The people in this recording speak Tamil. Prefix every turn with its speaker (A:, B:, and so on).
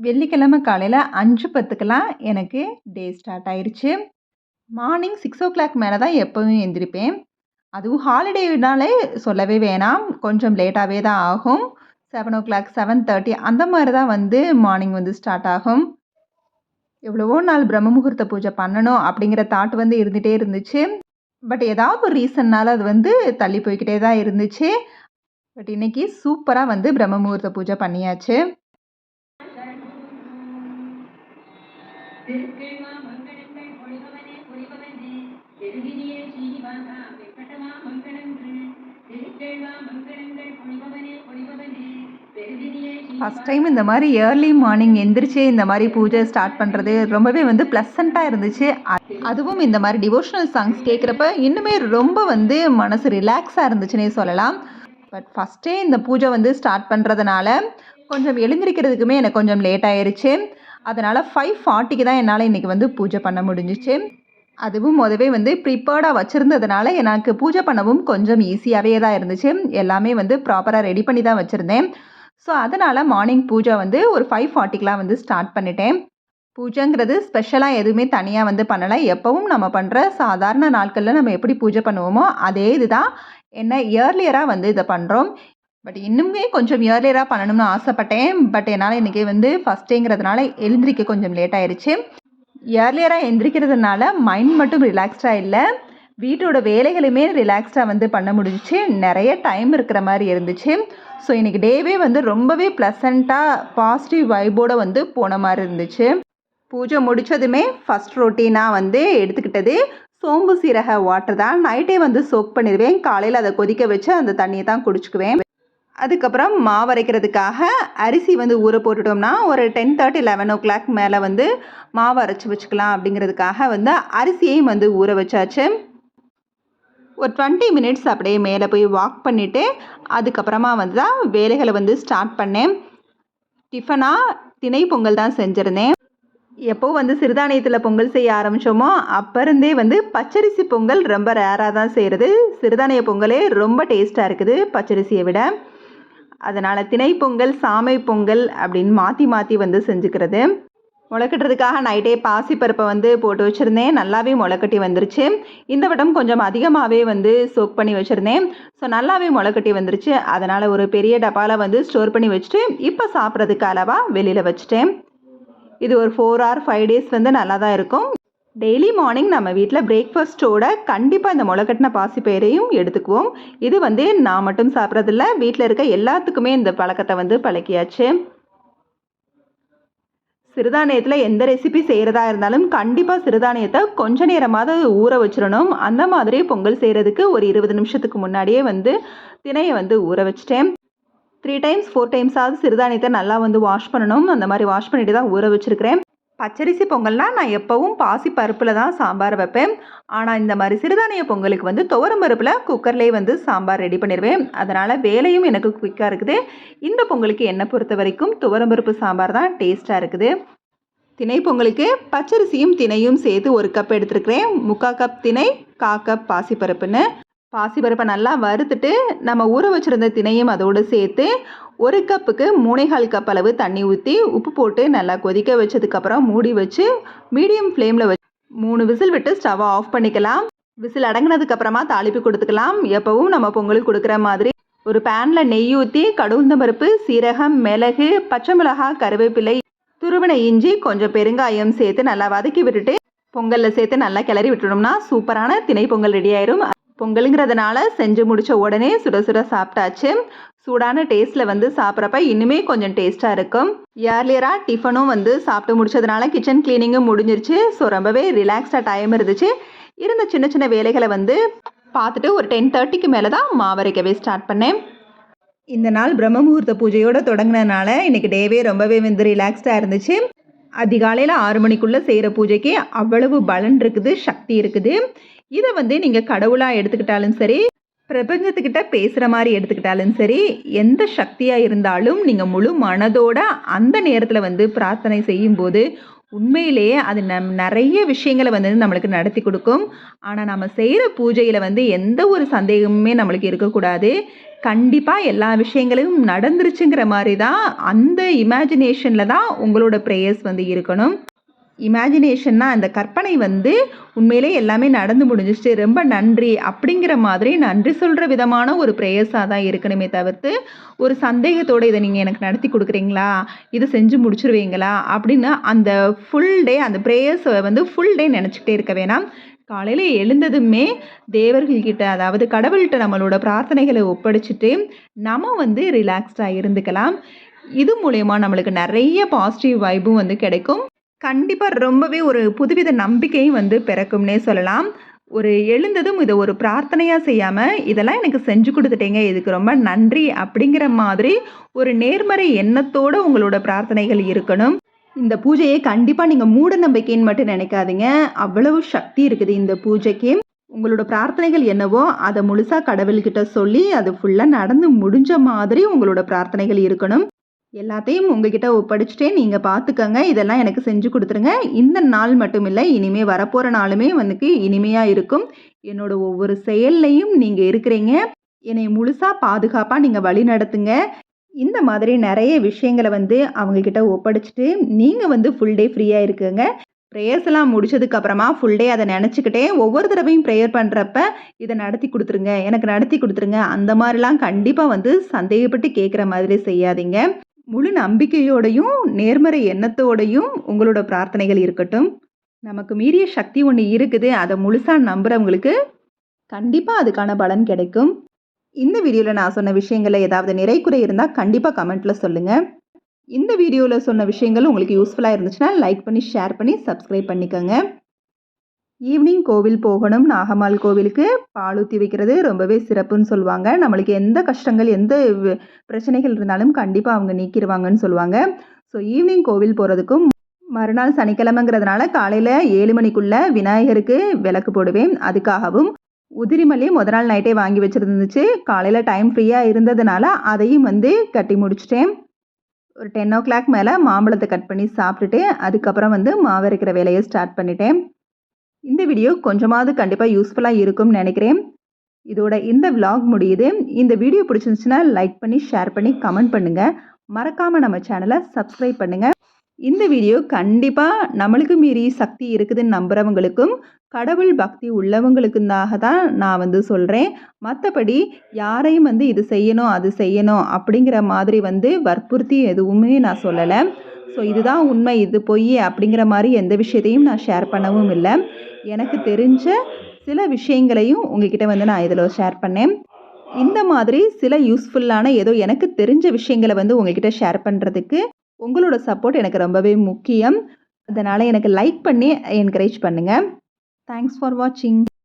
A: வெள்ளிக்கிழமை காலையில 5:10க்கெல்லாம் எனக்கு டே ஸ்டார்ட் ஆயிருச்சு. மார்னிங் 6:00 மேல தான் எப்பவும் எந்திரிப்பேன். அதுவும் ஹாலிடேனாலே சொல்லவே வேணாம். கொஞ்சம் லேட்டாவே தான் ஆகும். 7:00, 7:30 அந்த மாரி தான் வந்து மார்னிங் வந்து ஸ்டார்ட் ஆகும். எவ்வளவோ நாள் பிரம்ம முகூர்த்த பூஜை பண்ணணும் அப்படிங்கிற தாட் வந்து இருந்துட்டே இருந்துச்சு. பட் ஏதாவது ஒரு ரீசன்னால அது வந்து தள்ளி போய்க்கிட்டே தான் இருந்துச்சு. பட் இன்னைக்கு சூப்பரா வந்து பிரம்ம முகூர்த்த பூஜை பண்ணியாச்சு.
B: திருக்கேள்வா மங்களங்கள் பொழிபவனே பொழிபவனே பெருகினியே சீனிவாசா வெங்கடமா மங்களங்கள் திருக்கேள்வா மங்களங்கள் பொழிபவனே பொழிபவனே பெருகினியே
A: ஃபஸ்ட் டைம் இந்த மாதிரி ஏர்லி மார்னிங் எந்திரிச்சு இந்த மாதிரி பூஜை ஸ்டார்ட் பண்ணுறது ரொம்பவே வந்து ப்ளசண்ட்டாக இருந்துச்சு. அதுவும் இந்த மாதிரி டிவோஷனல் சாங்ஸ் கேட்குறப்ப இன்னுமே ரொம்ப வந்து மனசு ரிலாக்ஸாக இருந்துச்சுன்னே சொல்லலாம். பட் ஃபஸ்ட்டே இந்த பூஜை வந்து ஸ்டார்ட் பண்ணுறதுனால கொஞ்சம் எழுந்திரிக்கிறதுக்குமே எனக்கு கொஞ்சம் லேட் ஆயிருச்சு. அதனால் 5:40க்கு தான் என்னால் இன்றைக்கி வந்து பூஜை பண்ண முடிஞ்சிச்சு. அதுவும் முதவே வந்து ப்ரிப்பேர்டாக வச்சுருந்ததுனால எனக்கு பூஜை பண்ணவும் கொஞ்சம் ஈஸியாகவே தான் இருந்துச்சு. எல்லாமே வந்து ப்ராப்பராக ரெடி பண்ணி தான் வச்சுருந்தேன். ஸோ அதனால் மார்னிங் பூஜை வந்து ஒரு 5:40க்கெலாம் வந்து ஸ்டார்ட் பண்ணிட்டேன். பூஜைங்கிறது ஸ்பெஷலாக எதுவுமே தனியாக வந்து பண்ணலை. எப்பவும் நம்ம பண்ணுற சாதாரண நாட்களில் நம்ம எப்படி பூஜை பண்ணுவோமோ அதே இதுதான். என்ன இயர்லியராக வந்து இதை பண்ணுறோம். பட் இன்னுமே கொஞ்சம் இயர்லியராக பண்ணணும்னு ஆசைப்பட்டேன். பட் என்னால் இன்றைக்கி வந்து ஃபஸ்ட் டேங்கிறதுனால எழுந்திரிக்க கொஞ்சம் லேட் ஆயிடுச்சு. இயர்லியராக எந்திரிக்கிறதுனால மைண்ட் மட்டும் ரிலாக்ஸ்டாக இல்லை, வீட்டோட வேலைகளுமே ரிலாக்ஸ்டாக வந்து பண்ண முடிஞ்சிச்சு. நிறைய டைம் இருக்கிற மாதிரி இருந்துச்சு. ஸோ இன்றைக்கி டேவே வந்து ரொம்பவே ப்ளசண்ட்டாக பாசிட்டிவ் வைபோடு வந்து போன மாதிரி இருந்துச்சு. பூஜை முடித்ததுமே ஃபஸ்ட் ரொட்டீனாக வந்து எடுத்துக்கிட்டது சோம்பு சீரக வாட்டர் தான். நைட்டே வந்து சோக் பண்ணிடுவேன். காலையில் அதை கொதிக்க வச்சு அந்த தண்ணியை தான் குடிச்சுக்குவேன். அதுக்கப்புறம் மாவு அரைக்கிறதுக்காக அரிசி வந்து ஊற போட்டுட்டோம்னா ஒரு 10:30, 11:00 மேலே வந்து மாவு அரைச்சி வச்சுக்கலாம் அப்படிங்கிறதுக்காக வந்து அரிசியையும் வந்து ஊற வச்சாச்சு. ஒரு 20 மினிட்ஸ் அப்படியே மேலே போய் வாக் பண்ணிவிட்டு அதுக்கப்புறமா வந்து தான் வேலைகளை வந்து ஸ்டார்ட் பண்ணேன். டிஃபனாக திணை பொங்கல் தான் செஞ்சுருந்தேன். எப்போ வந்து சிறுதானியத்தில் பொங்கல் செய்ய ஆரம்பித்தோமோ அப்போ இருந்தே வந்து பச்சரிசி பொங்கல் ரொம்ப ரேராக தான் செய்கிறது. சிறுதானிய பொங்கலே ரொம்ப டேஸ்ட்டாக இருக்குது பச்சரிசியை விட. அதனால் திணை பொங்கல், சாமை பொங்கல் அப்படின்னு மாற்றி மாற்றி வந்து செஞ்சுக்கிறது. முளைக்கட்டுறதுக்காக நைட்டே பாசிப்பருப்பை வந்து போட்டு வச்சுருந்தேன். நல்லாவே முளைக்கட்டி வந்துருச்சு. இந்த வட்டம் கொஞ்சம் அதிகமாகவே வந்து சோக் பண்ணி வச்சுருந்தேன். ஸோ நல்லாவே முளைக்கட்டி வந்துருச்சு. அதனால் ஒரு பெரிய டப்பாவில் வந்து ஸ்டோர் பண்ணி வச்சுட்டு இப்போ சாப்பிட்றதுக்கு அளவாக வெளியில் வச்சுட்டேன். இது ஒரு 4 or 5 டேஸ் வந்து நல்லா தான் இருக்கும். டெய்லி மார்னிங் நம்ம வீட்டில் பிரேக்ஃபாஸ்ட்டோட கண்டிப்பாக இந்த முளைக்கட்டின பாசிப்பயிரையும் எடுத்துக்குவோம். இது வந்து நான் மட்டும் சாப்பிட்றதில்ல, வீட்டில் இருக்க எல்லாத்துக்குமே இந்த பழக்கத்தை வந்து பழக்கியாச்சு. சிறுதானியத்தில் எந்த ரெசிபி செய்கிறதா இருந்தாலும் கண்டிப்பாக சிறுதானியத்தை கொஞ்ச நேரமாவது ஊற வச்சிடணும். அந்த மாதிரி பொங்கல் செய்கிறதுக்கு ஒரு 20 நிமிஷத்துக்கு முன்னாடியே வந்து திணையை வந்து ஊற வச்சிட்டேன். 3 times 4 டைம்ஸாவது சிறுதானியத்தை நல்லா வந்து வாஷ் பண்ணணும். அந்த மாதிரி வாஷ் பண்ணிட்டு தான் ஊற வச்சுருக்கிறேன். பச்சரிசி பொங்கல்னால் நான் எப்போவும் பாசி பருப்பில் தான் சாம்பார் வைப்பேன். ஆனால் இந்த மாதிரி சிறுதானிய பொங்கலுக்கு வந்து துவரம் பருப்பில் குக்கர்லேயே வந்து சாம்பார் ரெடி பண்ணிடுவேன். அதனால் வேலையும் எனக்கு குயிக்காக இருக்குது. இந்த பொங்கலுக்கு என்னை பொறுத்த வரைக்கும் துவரம் பருப்பு சாம்பார் தான் டேஸ்ட்டாக இருக்குது. திணை பொங்கலுக்கு பச்சரிசியும் திணையும் சேர்த்து 1 கப் எடுத்துருக்கிறேன். 3/4 கப் திணை, 1/4 கப் பாசிப்பருப்புன்னு. பாசிப்பருப்பை நல்லா வறுத்துட்டு நம்ம ஊற வச்சுருந்த திணையும் அதோடு சேர்த்து 1 கப்புக்கு 3/4 கப் அளவு தண்ணி ஊற்றி உப்பு போட்டு நல்லா கொதிக்க வச்சதுக்கப்புறம் மூடி வச்சு மீடியம் ஃப்ளேமில் வச்சு 3 விசில் விட்டு ஸ்டவ்வை ஆஃப் பண்ணிக்கலாம். விசில் அடங்கினதுக்கப்புறமா தாளிப்பு கொடுத்துக்கலாம். எப்போவும் நம்ம பொங்கலுக்கு கொடுக்குற மாதிரி ஒரு பேனில் நெய் ஊற்றி கடுகுளுத்தம் பருப்பு, சீரகம், மிளகு, பச்சை மிளகாய், கருவேப்பிலை, துருவின இஞ்சி, கொஞ்சம் பெருங்காயம் சேர்த்து நல்லா வதக்கி விட்டுட்டு பொங்கலில் சேர்த்து நல்லா கிளறி விட்டுட்டோம்னா சூப்பரான திணை பொங்கல் ரெடி ஆயிரும். பொங்கலுங்கிறதுனால செஞ்சு முடித்த உடனே சுட சுட சாப்பிட்டாச்சு. சூடான டேஸ்ட்டில் வந்து சாப்பிட்றப்ப இன்னுமே கொஞ்சம் டேஸ்ட்டாக இருக்கும். இயர்லியராக டிஃபனும் வந்து சாப்பிட்டு முடிச்சதுனால கிச்சன் க்ளீனிங்கும் முடிஞ்சிருச்சு. ஸோ ரொம்பவே ரிலாக்ஸ்டாக டைம் இருந்துச்சு. இருந்த சின்ன சின்ன வேலைகளை வந்து பார்த்துட்டு ஒரு 10:30க்கு மேலே தான் மாவரைக்கவே ஸ்டார்ட் பண்ணேன். இந்த நாள் பிரம்ம முகூர்த்த பூஜையோடு தொடங்கினதுனால இன்றைக்கி டேவே ரொம்பவே வந்து ரிலாக்ஸ்டாக இருந்துச்சு. அதிகாலையில் 6 மணிக்குள்ளே செய்கிற பூஜைக்கு அவ்வளவு பலன் இருக்குது, சக்தி இருக்குது. இதை வந்து நீங்கள் கடவுளாக எடுத்துக்கிட்டாலும் சரி, பிரபஞ்சத்துக்கிட்ட பேசுகிற மாதிரி எடுத்துக்கிட்டாலும் சரி, எந்த சக்தியாக இருந்தாலும் நீங்கள் முழு மனதோட அந்த நேரத்தில் வந்து பிரார்த்தனை செய்யும்போது உண்மையிலேயே அது நிறைய விஷயங்களை வந்து நம்மளுக்கு நடத்தி கொடுக்கும். ஆனால் நம்ம செய்கிற பூஜையில் வந்து எந்த ஒரு சந்தேகமுமே நம்மளுக்கு இருக்கக்கூடாது. கண்டிப்பாக எல்லா விஷயங்களையும் நடந்துருச்சுங்கிற மாதிரி தான் அந்த இமேஜினேஷனில் தான் உங்களோட ப்ரேயர்ஸ் வந்து இருக்கணும். இமேஜினேஷன்னா அந்த கற்பனை வந்து உண்மையிலே எல்லாமே நடந்து முடிஞ்சிச்சு ரொம்ப நன்றி அப்படிங்கிற மாதிரி நன்றி சொல்கிற விதமான ஒரு ப்ரேயர்ஸாக தான் இருக்கணுமே தவிர்த்து ஒரு சந்தேகத்தோடு இதை நீங்கள் எனக்கு நடத்தி கொடுக்குறீங்களா, இது செஞ்சு முடிச்சிருவீங்களா அப்படின்னு அந்த ஃபுல் டே அந்த ப்ரேயர்ஸை வந்து ஃபுல் டே நினச்சிக்கிட்டே இருக்க வேணாம். காலையில் எழுந்ததுமே தேவர்கள்கிட்ட அதாவது கடவுள்கிட்ட நம்மளோட பிரார்த்தனைகளை ஒப்படைச்சிட்டு நம்ம வந்து ரிலாக்ஸ்டாக இருந்துக்கலாம். இது மூலயமா நம்மளுக்கு நிறைய பாசிட்டிவ் வைபும் வந்து கிடைக்கும். கண்டிப்பாக ரொம்பவே ஒரு புதுவித நம்பிக்கையும் வந்து பிறக்கும்னே சொல்லலாம். ஒரு எழுந்ததும் இதை ஒரு பிரார்த்தனையாக செய்யாமல் இதெல்லாம் எனக்கு செஞ்சு கொடுத்துட்டீங்க இதுக்கு ரொம்ப நன்றி அப்படிங்கிற மாதிரி ஒரு நேர்மறை எண்ணத்தோடு உங்களோட பிரார்த்தனைகள் இருக்கணும். இந்த பூஜையை கண்டிப்பாக நீங்கள் மூட நம்பிக்கைன்னு மட்டும் நினைக்காதீங்க. அவ்வளவு சக்தி இருக்குது இந்த பூஜைக்கு. உங்களோட பிரார்த்தனைகள் என்னவோ அதை முழுசாக கடவுள்கிட்ட சொல்லி அது ஃபுல்லாக நடந்து முடிஞ்ச மாதிரி உங்களோட பிரார்த்தனைகள் இருக்கணும். எல்லாத்தையும் உங்ககிட்ட ஒப்படைச்சிட்டே நீங்கள் பார்த்துக்கங்க, இதெல்லாம் எனக்கு செஞ்சு கொடுத்துருங்க. இந்த நாள் மட்டும் இல்லை, இனிமே வரப்போகிற நாளுமே வந்து இனிமையாக இருக்கும். என்னோட ஒவ்வொரு செயல்லையும் நீங்கள் இருக்கிறீங்க. என்னை முழுசாக பாதுகாப்பாக நீங்கள் வழி நடத்துங்க. இந்த மாதிரி நிறைய விஷயங்களை வந்து அவங்கக்கிட்ட ஒப்படைச்சிட்டு நீங்கள் வந்து ஃபுல் டே ஃப்ரீயாக இருக்குங்க. ப்ரேயர்ஸ் எல்லாம் முடிச்சதுக்கப்புறமா ஃபுல் டே அதை நினச்சிக்கிட்டே ஒவ்வொரு தடவையும் ப்ரேயர் பண்ணுறப்ப இதை நடத்தி கொடுத்துருங்க, எனக்கு நடத்தி கொடுத்துருங்க, அந்த மாதிரிலாம் கண்டிப்பாக வந்து சந்தேகப்பட்டு கேட்குற மாதிரி செய்யாதீங்க. முழு நம்பிக்கையோடையும் நேர்மறை எண்ணத்தோடையும் உங்களோட பிரார்த்தனைகள் இருக்கட்டும். நமக்கு மீறிய சக்தி ஒன்று இருக்குது, அதை முழுசாக நம்புகிறவங்களுக்கு கண்டிப்பாக அதுக்கான பலன் கிடைக்கும். இந்த வீடியோவில் நான் சொன்ன விஷயங்களில் ஏதாவது நிறை குறை இருந்தால் கண்டிப்பாக கமெண்ட்டில் சொல்லுங்கள். இந்த வீடியோவில் சொன்ன விஷயங்கள் உங்களுக்கு யூஸ்ஃபுல்லாக இருந்துச்சுன்னா லைக் பண்ணி ஷேர் பண்ணி சப்ஸ்கிரைப் பண்ணிக்கோங்க. ஈவினிங் கோவில் போகணும். நாகம்மாள் கோவிலுக்கு பால் ஊற்றி வைக்கிறது ரொம்பவே சிறப்புன்னு சொல்லுவாங்க. நம்மளுக்கு எந்த கஷ்டங்கள் எந்த பிரச்சனைகள் இருந்தாலும் கண்டிப்பாக அவங்க நீக்கிடுவாங்கன்னு சொல்லுவாங்க. ஸோ ஈவினிங் கோவில் போகிறதுக்கும் மறுநாள் சனிக்கிழமைங்கிறதுனால காலையில் 7 மணிக்குள்ளே விநாயகருக்கு விளக்கு போடுவேன். அதுக்காகவும் உதிரிமல்லி முத நாள் நைட்டே வாங்கி வச்சுருந்துச்சு. காலையில் டைம் ஃப்ரீயாக இருந்ததுனால அதையும் வந்து கட்டி முடிச்சிட்டேன். ஒரு 10 o'clock மேலே மாம்பழத்தை கட் பண்ணி சாப்பிட்டுட்டு அதுக்கப்புறம் வந்து மாவு அரைக்கிற வேலையை ஸ்டார்ட் பண்ணிட்டேன். இந்த வீடியோ கொஞ்சமாவது கண்டிப்பாக யூஸ்ஃபுல்லாக இருக்கும்னு நினைக்கிறேன். இதோட இந்த vlog முடியுது. இந்த வீடியோ பிடிச்சிருந்துச்சுன்னா லைக் பண்ணி ஷேர் பண்ணி கமெண்ட் பண்ணுங்கள். மறக்காமல் நம்ம சேனலை சப்ஸ்கிரைப் பண்ணுங்கள். இந்த வீடியோ கண்டிப்பாக நம்மளுக்கு மீறி சக்தி இருக்குதுன்னு நம்புகிறவங்களுக்கும் கடவுள் பக்தி உள்ளவங்களுக்குந்தாக தான் நான் வந்து சொல்கிறேன். மற்றபடி யாரையும் வந்து இது செய்யணும் அது செய்யணும் அப்படிங்கிற மாதிரி வந்து வற்புறுத்தி எதுவுமே நான் சொல்லலை. ஸோ இதுதான் உண்மை, இது பொய் அப்படிங்கிற மாதிரி எந்த விஷயத்தையும் நான் ஷேர் பண்ணவும் இல்லை. எனக்கு தெரிஞ்ச சில விஷயங்களையும் உங்ககிட்ட வந்து நான் இதில் ஷேர் பண்ணேன். இந்த மாதிரி சில யூஸ்ஃபுல்லான ஏதோ எனக்கு தெரிஞ்ச விஷயங்களை வந்து உங்ககிட்ட ஷேர் பண்ணுறதுக்கு உங்களோட சப்போர்ட் எனக்கு ரொம்பவே முக்கியம். அதனால் எனக்கு லைக் பண்ணி என்கரேஜ் பண்ணுங்கள். தேங்க்ஸ் ஃபார் வாட்சிங்.